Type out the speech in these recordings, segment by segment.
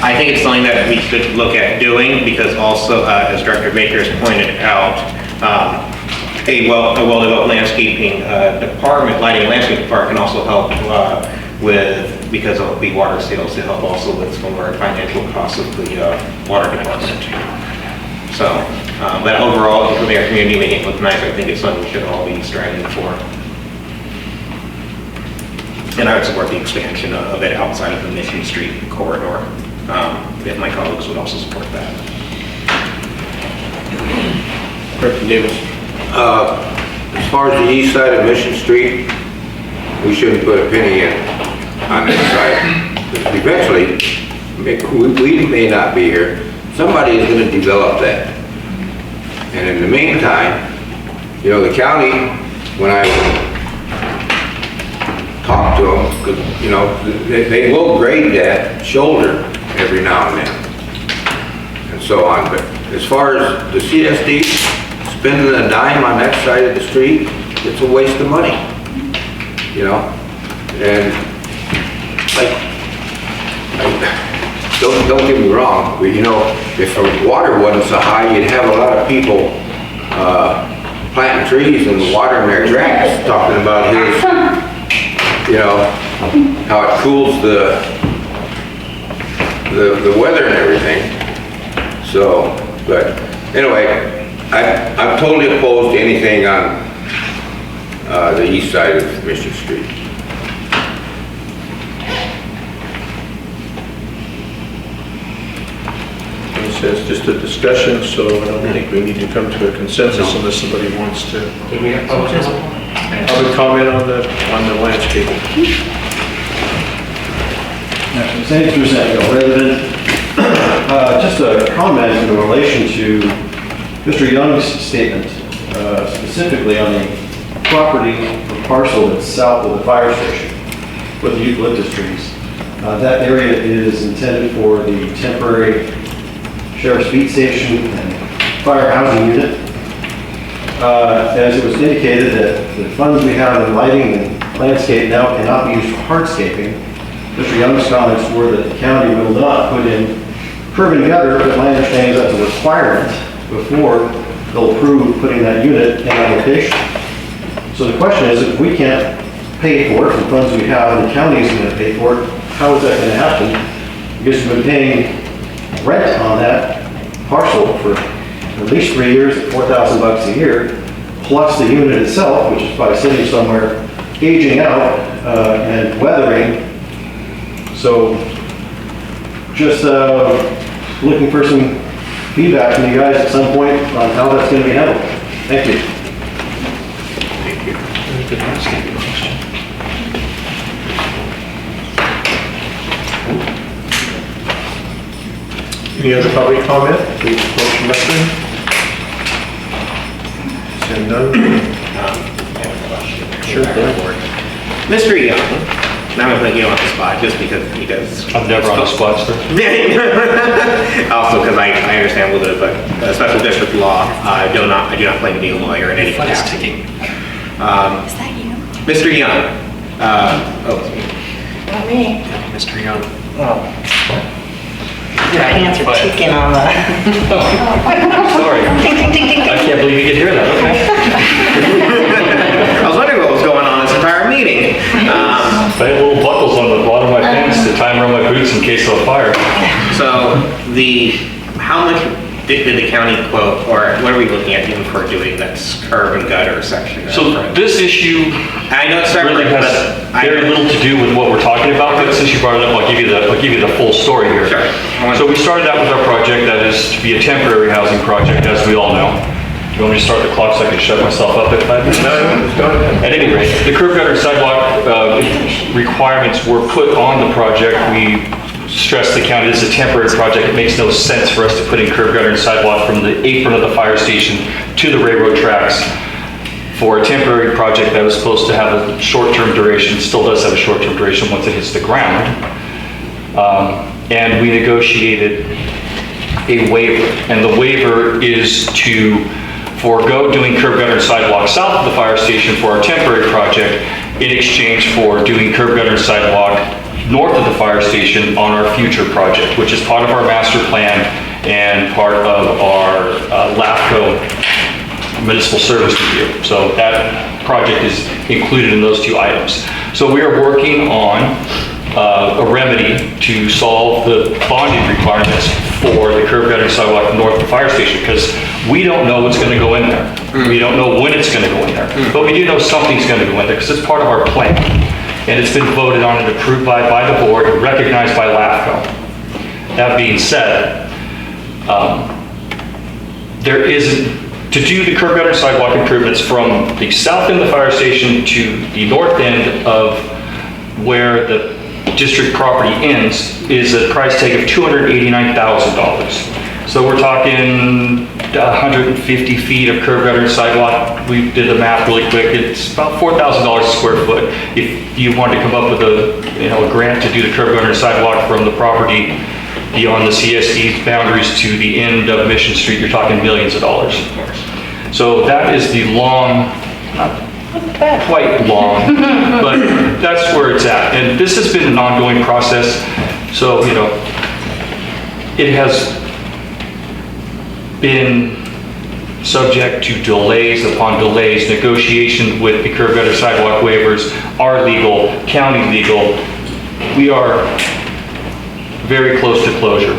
I think it's something that we should look at doing because also, as Director Baker has pointed out, a well-developed landscaping department, lighting and landscaping department can also help with, because of the water sales, to help also with some of our financial costs of the water department. So, but overall, to make our community make it look nice, I think it's something we should all be striving for. And I would support the expansion of it outside of the Mission Street corridor, if my colleagues would also support that. Director Davis. As far as the east side of Mission Street, we shouldn't put a penny in on that side. Eventually, we may not be here. Somebody is going to develop that. And in the meantime, you know, the county, when I talk to them, because, you know, they will grade that shoulder every now and then, and so on. But as far as the C.S.D. spending a dime on that side of the street, it's a waste of money, you know. And don't get me wrong, but, you know, if the water wasn't so high, you'd have a lot of people planting trees and watering their grass, talking about his, you know, how it cools the weather and everything. So, but anyway, I'm totally opposed to anything on the east side of Mission Street. It's just a discussion, so I don't think we need to come to a consensus unless somebody wants to. Do we have public comment on the landscaping? Thanks for saying, resident. Just a comment in relation to Mr. Young's statement, specifically on the property or parcel that's south of the fire station with the eucalyptus trees. That area is intended for the temporary sheriff's beat station and fire housing unit. As it was indicated that the funds we have in lighting and landscape now cannot be used for hardscaping, Mr. Young's comments were that the county will not put in curb and gutter, but my understanding is that's a requirement before they'll approve putting that unit in that location. So the question is, if we can't pay for it from funds we have and the county is going to pay for it, how is that going to happen? Because we've been paying rent on that parcel for at least 3 years at $4,000 a year, plus the unit itself, which is probably sitting somewhere aging out and weathering. So just looking for some feedback from you guys at some point on how that's going to be handled. Thank you. Thank you. Good housekeeping question. Any other public comment? Please approach the lectern. Seeing none. I have a question. Sure, go ahead. Mr. Young, now I'm going to get you on the spot just because he does. I'm never on the spot, sir. Also, because I understand a little bit, but special district law, I do not claim to be a lawyer in any capacity. Is that you? Mr. Young, it's me. Not me. Mr. Young. Oh. Your hands are ticking on the. Sorry. Ting, ting, ting, ting, I ting. can't believe you could hear that. Okay. I was wondering what was going on this entire meeting. I had little buckles on the bottom of my pants to time around my boots in case of a fire. So how much did the county quote, or what are we looking at even for doing this curb and gutter section? So this issue I know it's separate, really has very little to do with what we're talking about, but since you brought it up, I'll give you the full story here. Sure. So we started out with our project that is to be a temporary housing project, as we all know. You want me to start the clock so I can shut myself up at 5 minutes? No, go ahead. At any rate, the curb gutter sidewalk requirements were put on the project. We stressed the county, this is a temporary project. It makes no sense for us to put in curb gutter and sidewalk from the apron of the fire station to the railroad tracks for a temporary project that was supposed to have a short-term duration, still does have a short-term duration once it hits the ground. And we negotiated a waiver, and the waiver is to forego doing curb gutter and sidewalk south of the fire station for our temporary project in exchange for doing curb gutter and sidewalk north of the fire station on our future project, which is part of our master plan and part of our LAFCO municipal service review. So that project is included in those two items. So we are working on a remedy to solve the bonding requirements for the curb gutter and sidewalk north of the fire station, because we don't know what's going to go in there. We don't know when it's going to go in there, but we do know something's going to go in there because it's part of our plan. And it's been voted on and approved by the board, and recognized by LAFCO. That being said, there isn't, to do the curb gutter and sidewalk improvements from the south end of the fire station to the north end of where the district property ends is a price tag of $289,000. So we're talking 150 feet of curb gutter and sidewalk. We did the math really quick. It's about $4,000 a square foot. If you wanted to come up with a grant to do the curb gutter and sidewalk from the property beyond the C.S.D. boundaries to the end of Mission Street, you're talking millions of dollars. So that is the long, not quite long, but that's where it's at. And this has been an ongoing process. So, it has been subject to delays upon delays. Negotiations with the curb gutter sidewalk waivers are legal, county legal. We are very close to closure.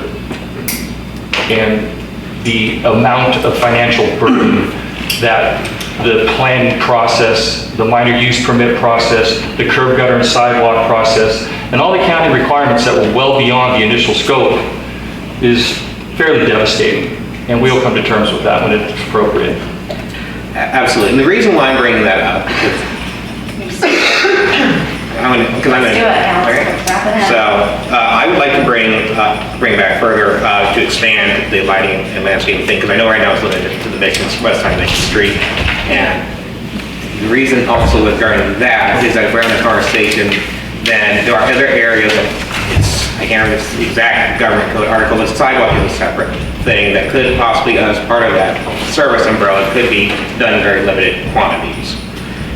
And the amount of financial burden that the planning process, the minor use permit process, the curb gutter and sidewalk process, and all the county requirements that were well beyond the initial scope is fairly devastating. And we'll come to terms with that when it's appropriate. Absolutely. And the reason why I'm bringing that up is So I would like to bring back further to expand the lighting and landscaping thing, because I know right now it's limited to the west side of Mission Street. And the reason also regarding that is that if we're on the conversation, then there are other areas, I can't remember the exact government code article, but sidewalk is a separate thing that could possibly, as part of that service umbrella, could be done in very limited quantities.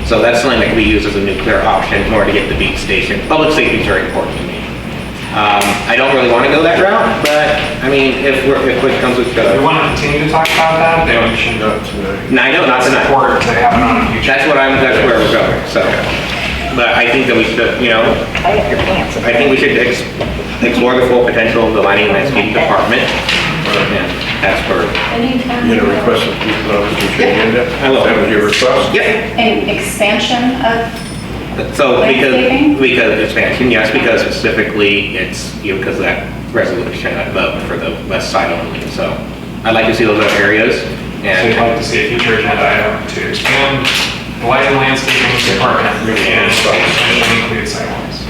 So that's something that can be used as a nuclear option in order to get the beat station. Public safety is very important to me. I don't really want to go that route, but I mean, if it comes with If we want to continue to talk about that, then we should. Not tonight. No, I know, not tonight. Support to have it on a future. That's where we're going, so. But I think that we should, I have your pants. I think we should explore the full potential of the lighting and landscape department. And that's for, You gonna request some people on the future agenda? I will. That was your request? yep. An expansion of, So Landscaping? because expansion, yes, because specifically it's, because of that resolution, I vote for the west side only. So I'd like to see those other areas. So you'd like to see a future agenda item to expand the lighting and landscaping department and potentially include sidewalks.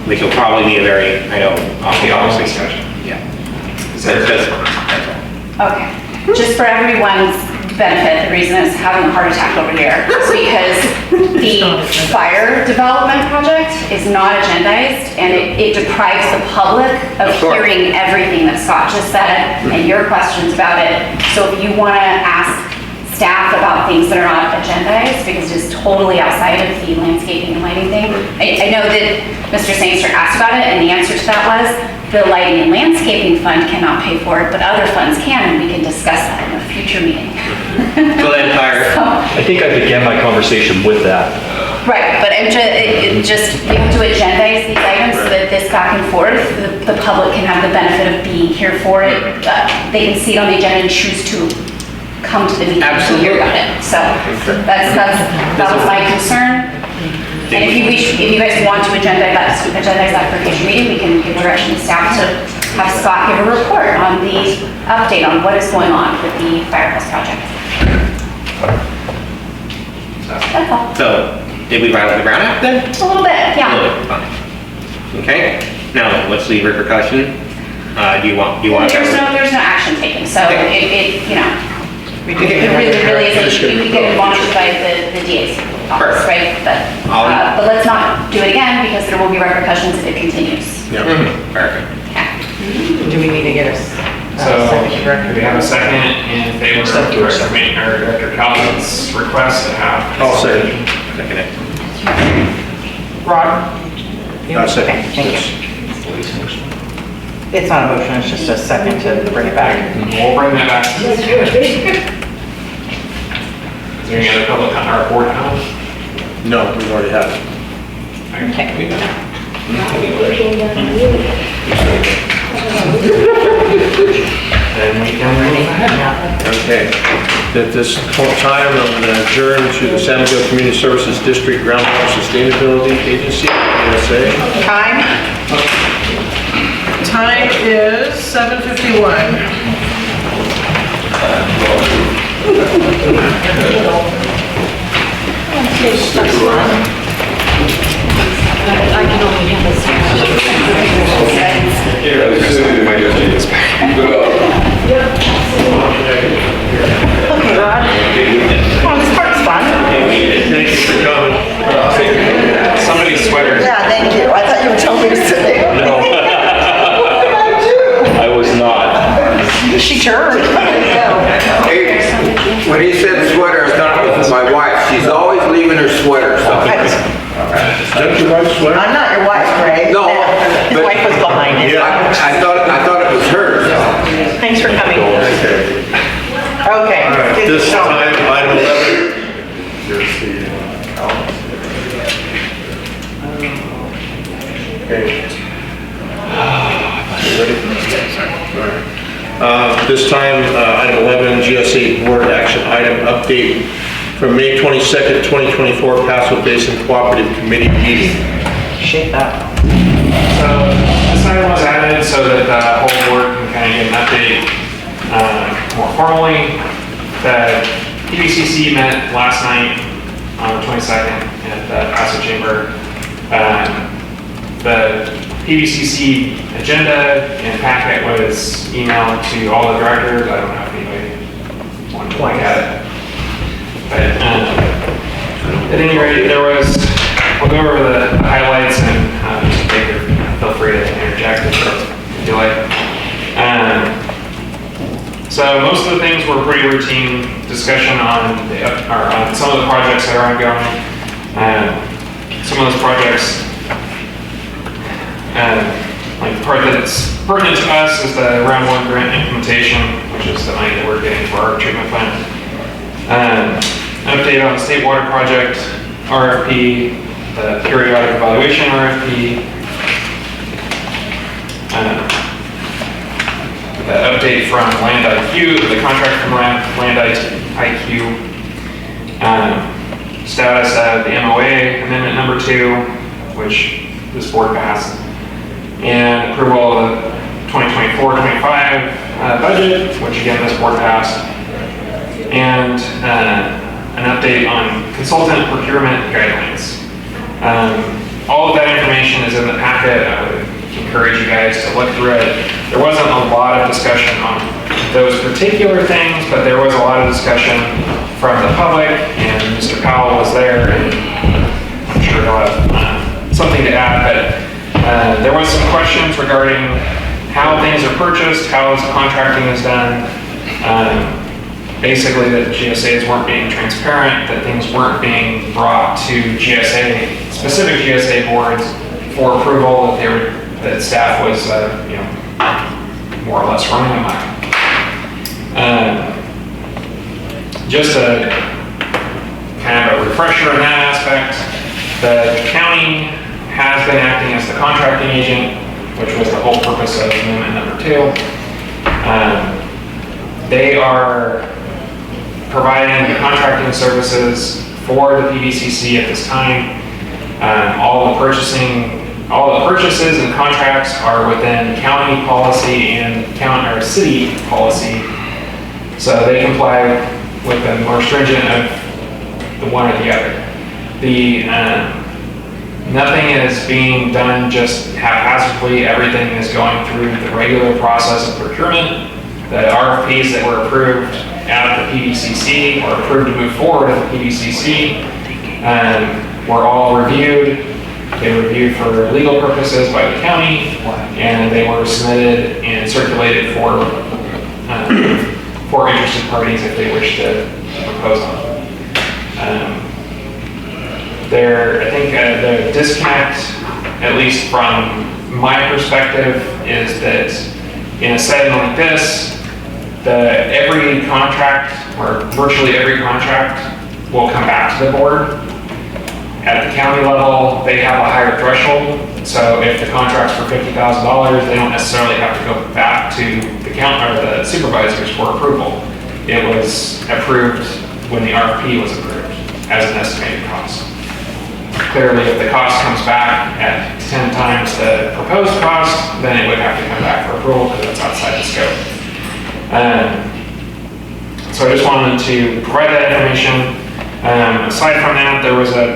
Which will probably be a very, I know, The honest discussion. Yeah. Is there- That's all. okay. Just for everyone's benefit, the reason I was having a heart attack over here is because the fire development project is not agendized, and it deprives the public of Of course. hearing everything that Scott just said and your questions about it. So if you want to ask staff about things that are not agendized, because it's totally outside of the landscaping and lighting thing. I know that Mr. Sangster asked about it, and the answer to that was, the lighting and landscaping fund cannot pay for it, but other funds can, and we can discuss that in a future meeting. So the entire, I think I began my conversation with that. Right, but we have to agendize these items so that this back and forth, the public can have the benefit of being here for it. They can see it on the agenda and choose to come to the meeting to hear about it. So that was my concern. And if you guys want to agendize that for future meeting, we can give direction to staff to have Scott give a report on the update on what is going on with the firehouse project. That's all. so did we rattle the ground out then? A little bit, A yeah. little bit, fine. Okay, now what's the repercussion? Do you want? There's no action taken, so it really isn't, we get launched by the DA's office, right? But let's not do it again, because there will be repercussions if it continues. Perfect. Do we need to get a So, second do we director? have a second in favor of Director Maynard, or Director Calvin's request to have? I'll say it. Second it. Rod? Okay, thank you. It's not a motion, it's just a second to bring it back. We'll bring that back. Is there any other public comment or board comment? No, we've already had it. Okay. Then we can move ahead. Okay. At this time, I'm going to adjourn to the San Miguel Community Services District Groundwater Sustainability Agency, GSA. Time is 7:51. Okay, Rod. Come on, this part's fun. Thank you for coming. Somebody's sweater. Yeah, thank you. I thought you were telling me to sit there. No, I was not. She turned. Hey, when he said sweater, I thought it was my wife. She's always leaving her sweater, so. Is that your wife's sweater? I'm not your wife, Greg. No, His but wife was behind it. I thought it was hers. Thanks for coming. Okay. Okay. All right, this time, item 11. Okay. You ready? All right. This time, item 11, GSA Board Action Item Update from May 22nd, 2024, Paso Basin Cooperative Committee meeting. Shake that. So this item was added so that the whole board can kind of get an update more formally. The PBCC met last night on the 22nd at the Paso Chamber. The PBCC agenda and packet was emailed to all the directors. I don't know if anybody wanted to look at it. But at any rate, we'll go over the highlights and Mr. Baker, feel free to interject if you like. So most of the things were pretty routine discussion on some of the projects that are ongoing. Some of those projects, like the part that's pertinent to us is the round one grant implementation, which is the money that we're getting for our treatment plant. Update on the state water project, RFP, the periodic evaluation RFP, the update from Land IQ, the contract from Land IQ, status of the MOA amendment number 2, which this board passed, and approval of the 2024-25 budget, which again this board passed, and an update on consultant procurement guidelines. All of that information is in the packet. I would encourage you guys to look through it. There wasn't a lot of discussion on those particular things, but there was a lot of discussion from the public, and Mr. Powell was there, and I'm sure he'll have something to add, but there was some questions regarding how things are purchased, how contracting is done. Basically that GSAs weren't being transparent, that things weren't being brought to GSA, specific GSA boards for approval, that staff was, more or less running amok. Just a kind of a refresher in that aspect, the county has been acting as the contracting agent, which was the whole purpose of amendment number 2. They are providing the contracting services for the PBCC at this time. All the purchases and contracts are within county policy and city policy, so they comply with the more stringent of the one or the other. Nothing is being done just haphazardly. Everything is going through the regular process of procurement. The RFPs that were approved at the PBCC or approved to move forward at the PBCC were all reviewed. They were reviewed for legal purposes by the county, and they were submitted and circulated for interested parties if they wish to propose on them. I think the disconnect at least from my perspective, is that in a setting like this, every contract, or virtually every contract, will come back to the board. At the county level, they have a higher threshold, so if the contract's for $50,000, they don't necessarily have to go back to the the supervisors for approval. It was approved when the RFP was approved as an estimated cost. Clearly, if the cost comes back at 10 times the proposed cost, then it would have to come back for approval because it's outside the scope. So I just wanted to provide that information. Aside from that, there was a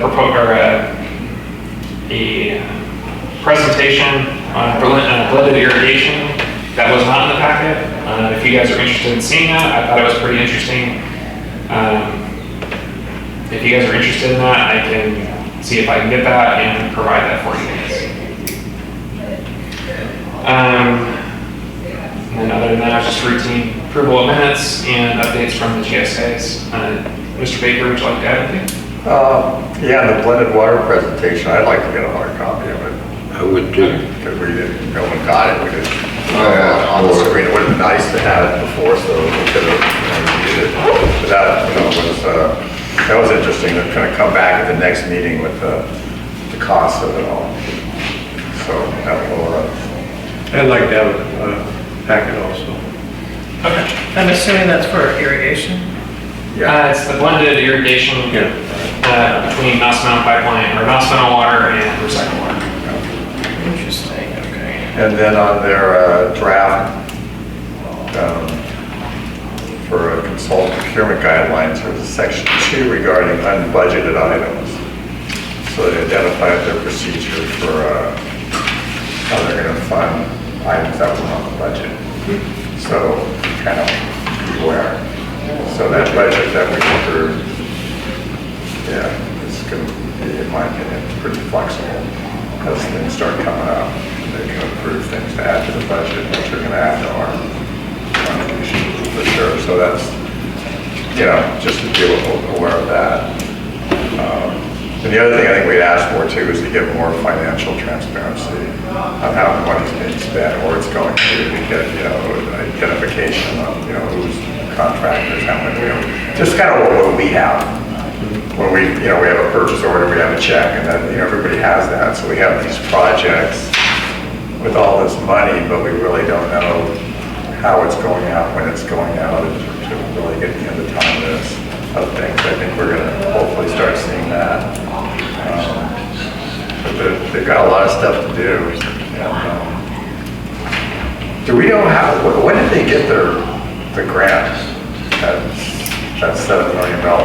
presentation on blended irrigation that was not in the packet. If you guys are interested in seeing that, I thought it was pretty interesting. If you guys are interested in that, I can see if I can get that and provide that for you guys. And other than that, just routine approval of minutes and updates from the GSAs. Mr. Baker, would you like to add anything? Yeah, the blended water presentation, I'd like to get a hard copy of it. I would too. Because we didn't, no one got it, we didn't. On the screen, it would have been nice to have it before, so we could have used it. But that, that was interesting, to kind of come back at the next meeting with the cost of it all. So that will, I'd like to have a packet also. Okay. I'm assuming that's for irrigation? It's the blended irrigation between Mouse Mountain Pipeline, or Mouse Mountain Water and recycled water. Interesting, okay. and then on their draft for consultant procurement guidelines, there's a section 2 regarding unbudgeted items. So they identified their procedure for how they're going to fund items that were on the budget. So kind of beware. So that budget that we approved, yeah, it's going to be, in my opinion, pretty flexible as things start coming up. They can approve things to add to the budget, which are going to add to our contributions for sure. So that's, just to be aware of that. And the other thing I think we'd ask for too is to get more financial transparency on how the money's being spent, or it's going to get, identification of, who's contractors, how many, just kind of what we have. When we have a purchase order, we have a check, and then, everybody has that. So we have these projects with all this money, but we really don't know how it's going out, when it's going out, and to really get into the timeliness of things. I think we're going to hopefully start seeing that. But they've got a lot of stuff to do. And, do we know when did they get the grant? That $7 million. How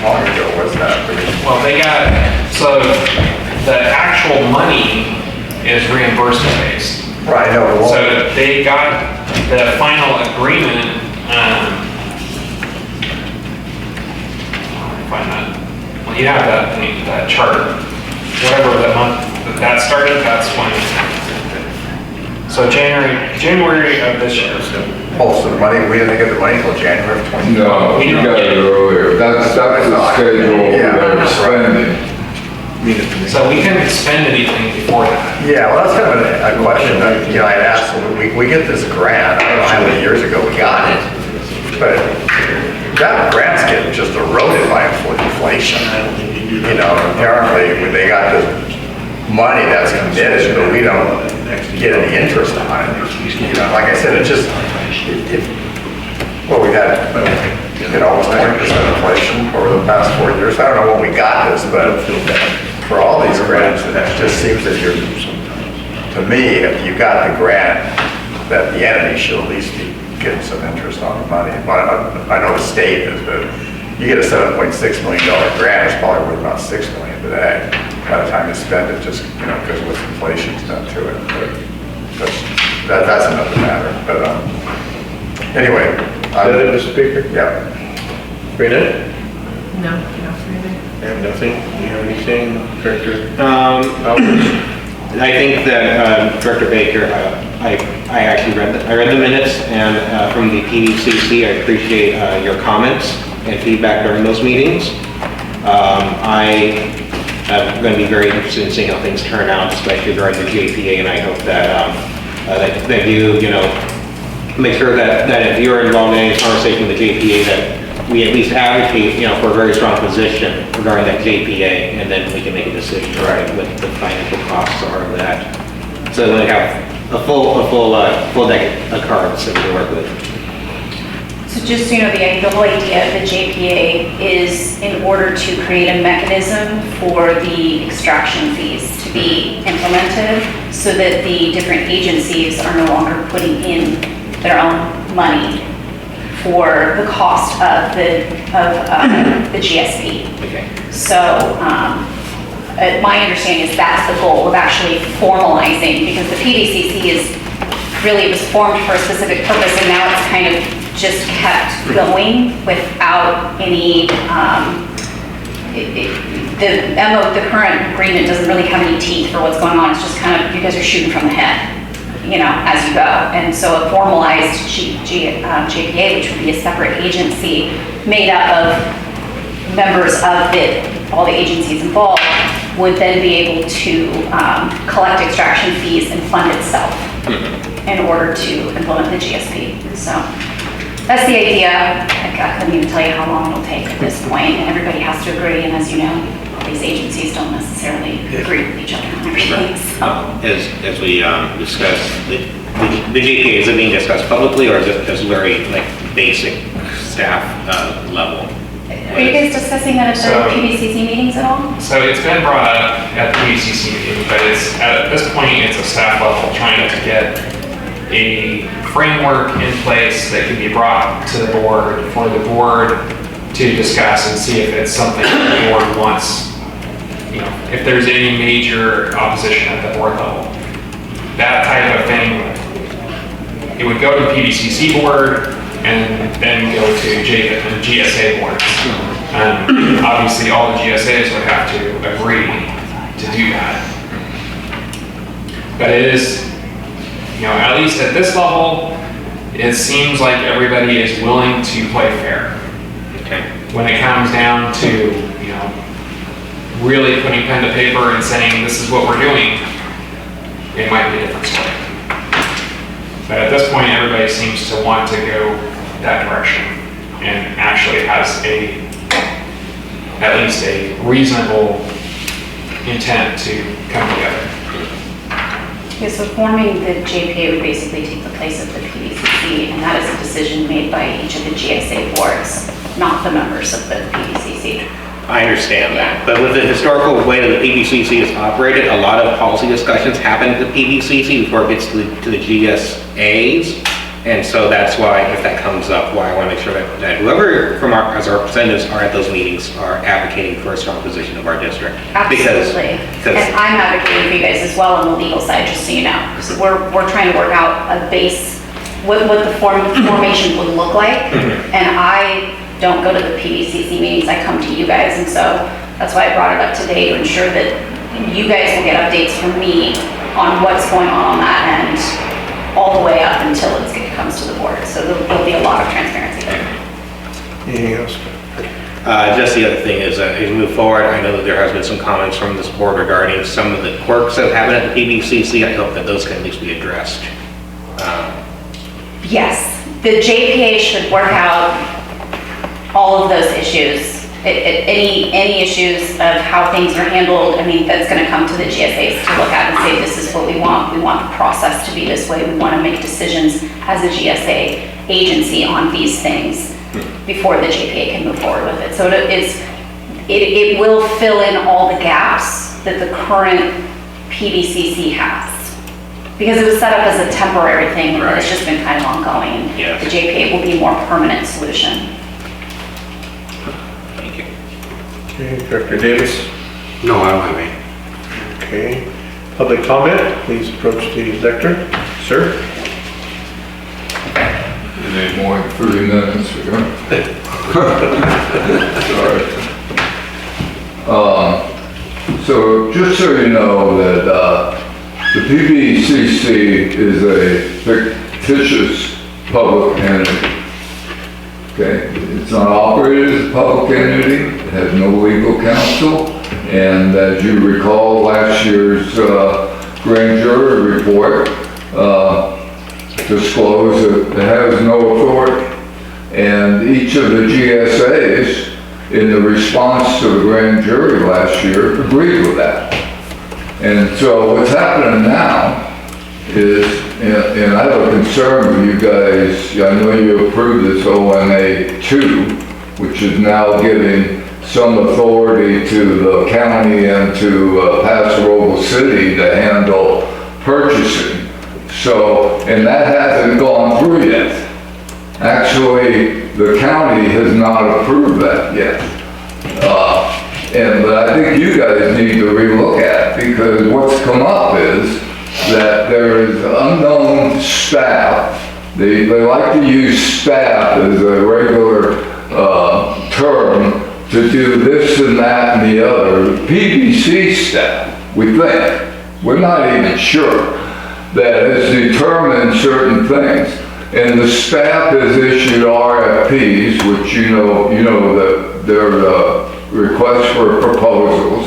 long ago was that? Well, so the actual money is reimbursement based. Right, no. So they got the final agreement, find that. Well, you have that chart. Whatever the month that started, that's when. So January of this year. Oh, so the money, we didn't get the money until January of 2020? No, you got it earlier. That's the schedule they're spending. So we couldn't spend anything before that. Yeah, well, that's kind of a question. I'd asked, we get this grant, I don't know how many years ago we got it, but that grant's getting just eroded by inflation. Apparently, they got this money that's committed, but we don't get any interest on it. Like I said, we've had, almost 20% inflation over the past 4 years. I don't know when we got this, but for all these grants, it just seems that to me, if you got the grant, that the entity should at least be getting some interest on the money. I know the state is, but you get a $7.6 million grant, it's probably worth about $6 million today. By the time you spend it, just, because with inflation's done to it. But that's another matter. But anyway. Mr. Speaker? Yeah. Rena? No, nothing. I have nothing. Do you have anything, Director? I think that Director Baker, I actually read the minutes, and from the PDCC, I appreciate your comments and feedback during those meetings. I I'm going to be very interested in seeing how things turn out, especially during the JPA, and I hope that you make sure that if you're involved in any conversation with the JPA, that we at least advocate, for a very strong position regarding that JPA, and then we can make a decision, right, what the financial costs are of that. So we have a full deck of cards that we can work with. So just so you know, the whole idea of the JPA is in order to create a mechanism for the extraction fees to be implemented so that the different agencies are no longer putting in their own money for the cost of the GSP. Okay. So my understanding is that's the goal of actually formalizing, because the PDCC it was formed for a specific purpose, and now it's kind of just kept going without any, the current agreement doesn't really have any teeth for what's going on. It's just kind of, you guys are shooting from the hip, as you go. And so a formalized JPA, which would be a separate agency made up of members of all the agencies involved, would then be able to collect extraction fees and fund itself in order to implement the GSP. So that's the idea. I couldn't even tell you how long it'll take at this point. Everybody has to agree, and as you know, these agencies don't necessarily agree with each other on everything. So. As we discussed, the JPA, is it being discussed publicly, or is it just very basic staff level? Are you guys discussing that at the PBCC meetings at all? So it's been brought up at the PBCC meeting, but at this point, it's a staff level trying to get a framework in place that can be brought to the board for the board to discuss and see if it's something the board wants, if there's any major opposition at the board level. That type of thing, it would go to the PBCC board and then go to GSA boards. Obviously, all the GSAs would have to agree to do that. But it is, at least at this level, it seems like everybody is willing to play fair. Okay. When it comes down to, really putting pen to paper and saying, this is what we're doing, it might be a different story. But at this point, everybody seems to want to go that direction and actually has at least a reasonable intent to come together. Yeah, so forming the JPA would basically take the place of the PDCC, and that is a decision made by each of the GSA boards, not the members of the PDCC. I understand that, but with the historical way that the PBCC is operated, a lot of policy discussions happen at the PBCC before it gets to the GSAs, and so that's why, if that comes up, why I want to make sure that whoever as our representatives are at those meetings are advocating for a strong position of our district. Absolutely. And I'm advocating for you guys as well on the legal side, just so you know, because we're trying to work out a base, what the formation would look like, and I don't go to the PBCC meetings, I come to you guys, and so that's why I brought it up today, to ensure that you guys will get updates from me on what's going on that end, all the way up until it comes to the board. So there'll be a lot of transparency there. Anything else? Just the other thing is, as we move forward, I know that there has been some comments from this board regarding some of the quirks that happen at the PBCC. I hope that those can at least be addressed. Yes, the JPA should work out all of those issues. Any issues of how things are handled, that's going to come to the GSAs to look at and say, this is what we want. We want the process to be this way. We want to make decisions as a GSA agency on these things before the JPA can move forward with it. So it will fill in all the gaps that the current PBCC has. Because it was set up as a temporary thing, and it's just been kind of ongoing. Yes. The JPA will be a more permanent solution. Thank you. Okay, Director Davis? No, I don't have any. Okay. Public comment, please approach the lectern. Sir? Any more than 30 minutes ago. Sorry. So just so you know that the PBCC is a fictitious public entity. Okay, it's not operated as a public entity, it has no legal counsel, And as you recall, last year's grand jury report disclosed that it has no authority. And each of the GSAs, in the response to the grand jury last year, agreed with that. And so what's happening now is, and I have a concern with you guys, I know you approved this OMA 2, which is now giving some authority to the county and to Paso Robles City to handle purchasing. So, and that hasn't gone through yet. Actually, the county has not approved that yet. But I think you guys need to relook at it, because what's come up is that there is unknown staff. They like to use staff as a regular term to do this and that and the other. PBC staff, we think, we're not even sure, that has determined certain things. And the staff has issued RFPs, which you know that they're requests for proposals.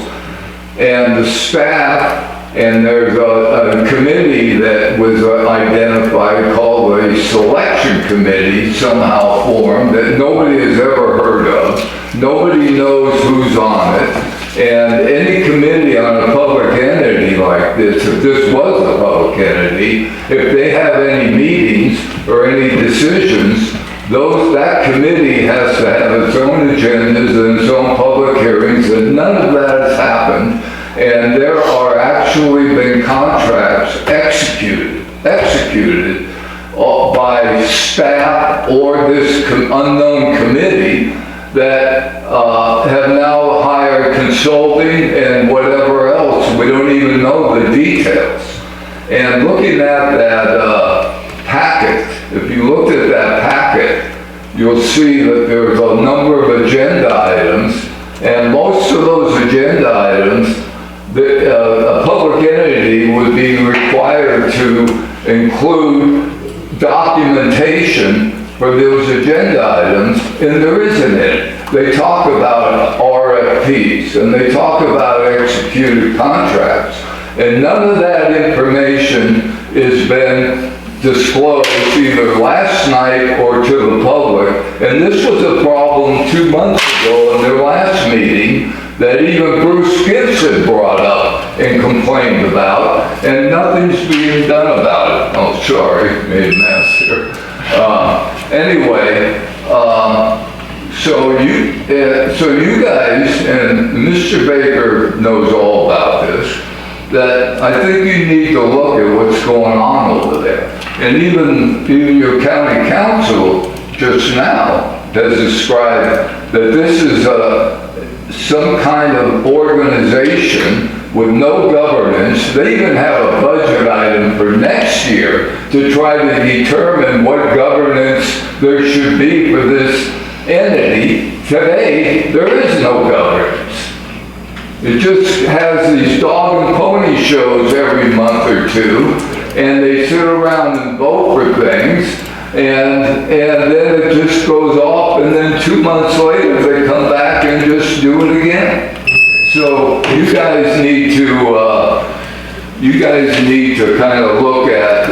And the staff, and there's a committee that was identified called a selection committee, somehow formed, that nobody has ever heard of. Nobody knows who's on it. And any committee on a public entity like this, if this was a public entity, if they have any meetings or any decisions, that committee has to have its own agendas and its own public hearings, and none of that has happened. And there are actually been contracts executed by staff or this unknown committee that have now hired consulting and whatever else. We don't even know the details. And looking at that packet, if you looked at that packet, you'll see that there's a number of agenda items, and most of those agenda items, a public entity would be required to include documentation for those agenda items, and there isn't any. They talk about RFPs, and they talk about executed contracts, and none of that information has been disclosed either last night or to the public. And this was a problem 2 months ago in their last meeting that even Bruce Gibson brought up and complained about, and nothing's being done about it. Oh, sorry, made a mess here. Anyway, so you guys, and Mr. Baker knows all about this, that I think you need to look at what's going on over there. And even your county council just now has described that this is some kind of organization with no governance. They even have a budget item for next year to try to determine what governance there should be for this entity. Today, there is no governance. It just has these dog and pony shows every month or two, and they sit around and vote for things, and then it just goes off, and then 2 months later they come back and just do it again. So you guys need to kind of look at,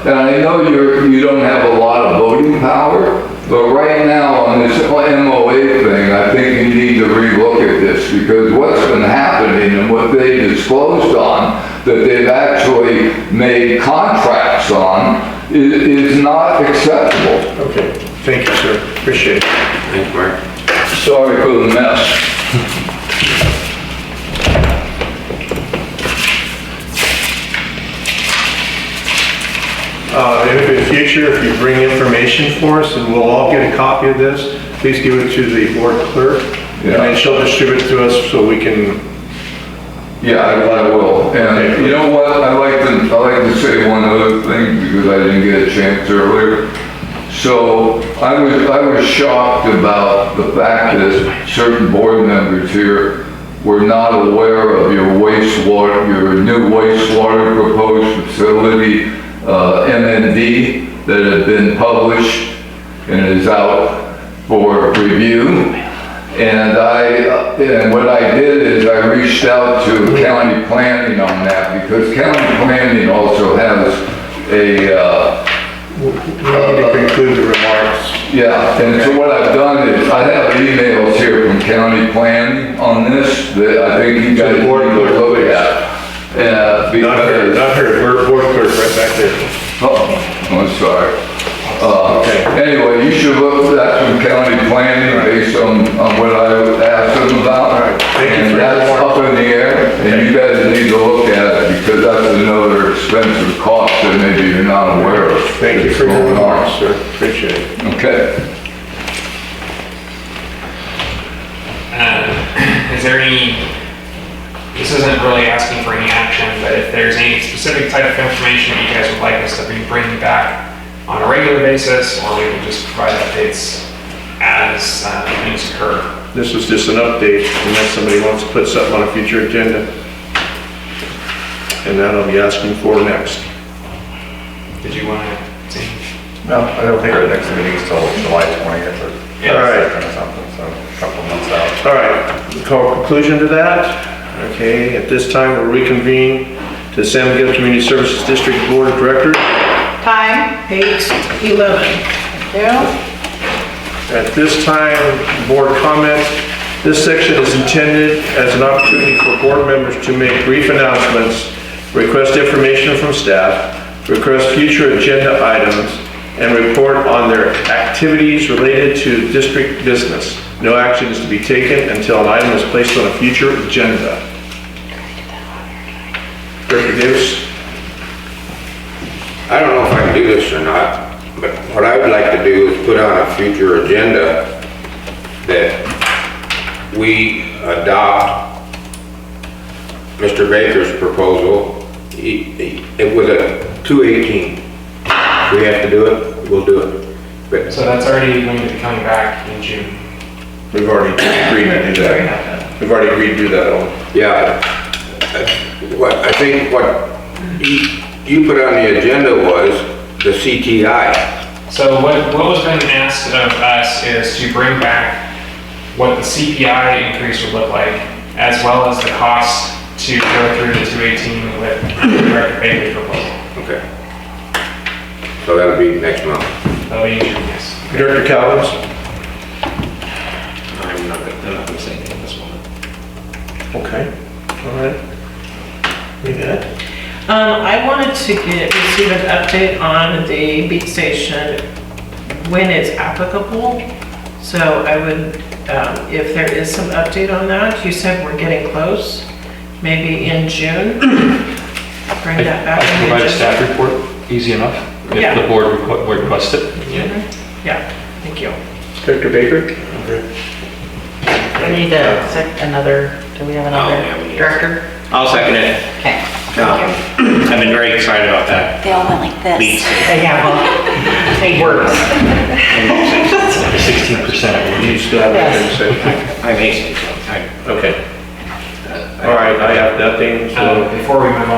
and I know you don't have a lot of voting power, but right now on this MOA thing, I think you need to relook at this, because what's been happening and what they disclosed on, that they've actually made contracts on, is not acceptable. Okay, thank you, sir. Appreciate it. Thanks, Mark. Sorry for the mess. In the future, if you bring information for us, and we'll all get a copy of this, please give it to the board clerk, and then she'll distribute it to us so we can. Yeah, I will. And you know what? I like to say one other thing, because I didn't get a chance earlier. So I was shocked about the fact that certain board members here were not aware of your new wastewater proposed facility, MND, that had been published and is out for review. And what I did is I reached out to county planning on that, because county planning also has a, We need to conclude the remarks. yeah, and so what I've done is, I have emails here from county planning on this that I think you guys need to look at. Not Because, her, we're board clerk right back there. oh, I'm sorry. Okay. Anyway, you should look, that's from county planning based on what I asked them about. All right, thank you And for your that's remarks. up in the air, and you guys need to look at it, because that's another expensive cost that maybe you're not aware of. Thank you for your remarks, sir. Appreciate it. Okay. Is there any, this isn't really asking for any action, but if there's any specific type of information you guys would like us to be bringing back on a regular basis, or we can just provide updates as things occur. This was just an update, unless somebody wants to put something on a future agenda. And that I'll be asking for next. Did you want to see? No, I don't think our next meeting's till July 20th or Yeah. All right. or something, so a couple months out. All right, call conclusion to that. Okay, at this time, we'll reconvene to San Miguel Community Services District Board of Directors. Time? 8:11. Yeah. At this time, board comment. This section is intended as an opportunity for board members to make brief announcements, request information from staff, request future agenda items, and report on their activities related to district business. No action is to be taken until an item is placed on a future agenda. Director Davis? I don't know if I can do this or not, but what I would like to do is put on a future agenda that we adopt Mr. Baker's proposal. It was a 218. We have to do it, we'll do it. But So that's already going to be coming back in June. We've already agreed to do that. We've already agreed to do that, Owen. yeah, I think what you put on the agenda was the CTI. So what was been asked of us is to bring back what the CPI increase would look like, as well as the cost to go through the 218 with Director Baker's proposal. Okay. So that'll be next month. That'll be in June, yes. Director Calvins? I'm not gonna say anything at this moment. Okay, all right. We got it? I wanted to receive an update on the beat station when it's applicable. So I would, if there is some update on that, you said we're getting close, maybe in June. Bring that back. I can on the provide a agenda. staff report, easy enough, Yeah. if the board requests it. Yeah, thank you. Director Baker? We need another, do we have another yeah, we need- director? I'll second it. Okay. I've been very excited about that. They all went like Beats. this. Yeah, well, it works. 16%. You still have anything to say? I may say so. Okay. All right, I have nothing, so. Before we move on,